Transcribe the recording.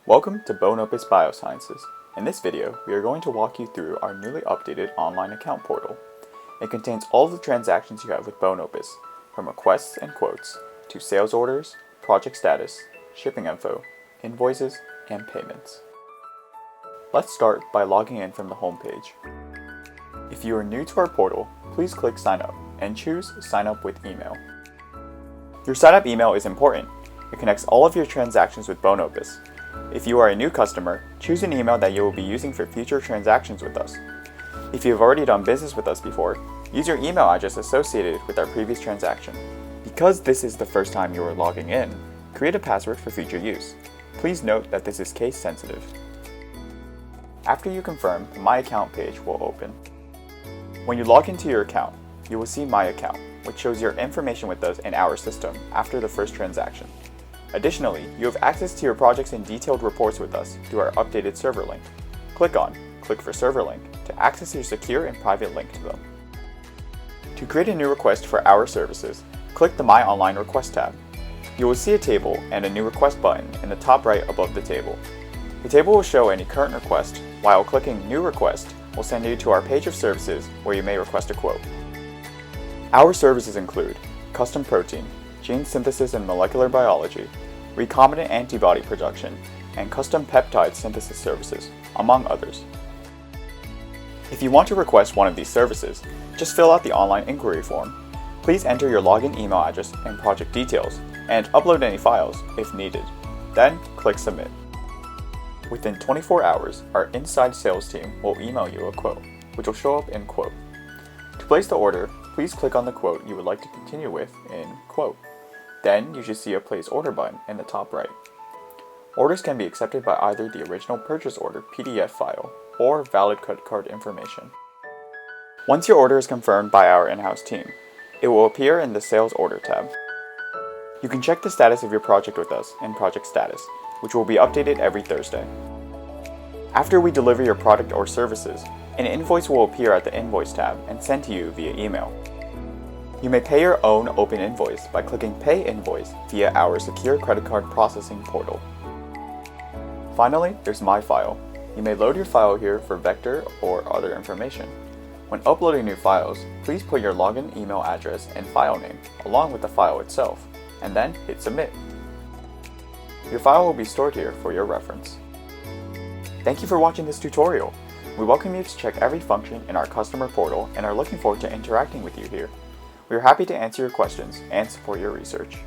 Welcome to Opus Biosciences. In this video, we are going to walk you through our newly updated online account portal. It contains all of the transactions you have with Opus, from requests and quotes, to sales orders, project status, shipping info, invoices, and payments. Let's start by logging in from the home page. If you are new to our portal, please click Sign Up and choose Sign Up with Email. Your sign up email is important. It connects all of your transactions with Opus. If you are a new customer, choose an email that you will be using for future transactions with us. If you have already done business with us before, use your email address associated with our previous transaction. Because this is the first time you are logging in, create a password for future use. Please note that this is case sensitive. After you confirm, the My Account page will open. When you log into your account, you will see My Account, which shows your information with us in our system after the first transaction. Additionally, you have access to your projects and detailed reports with us through our updated server link. Click for server link to access your secure and private link to them. To create a new request for our services, click the My Online Request tab. You will see a table and a new request button in the top right above the table. The table will show any current request, while clicking New Request will send you to our page of services where you may request a quote. Our services include custom protein, gene synthesis and molecular biology, recombinant antibody production, and custom peptide synthesis services, among others. If you want to request one of these services, just fill out the online inquiry form. Please enter your login email address and project details, and upload any files if needed. Then click Submit. Within 24 hours, our inside sales team will email you a quote, which will show up in Quote. To place the order, please click on the quote you would like to continue with in Quote. Then you should see a Place Order button in the top right. Orders can be accepted by either the original purchase order PDF file or valid credit card information. Once your order is confirmed by our in-house team, it will appear in the Sales Order tab. You can check the status of your project with us in Project Status, which will be updated every Thursday. After we deliver your product or services, an invoice will appear at the Invoice tab and sent to you via email. You may pay your own open invoice by clicking Pay Invoice via our secure credit card processing portal. Finally, there's My File. You may load your file here for vector or other information. When uploading new files, please put your login email address and file name along with the file itself, and then hit Submit. Your file will be stored here for your reference. Thank you for watching this tutorial. We welcome you to check every function in our customer portal and are looking forward to interacting with you here. We are happy to answer your questions and support your research.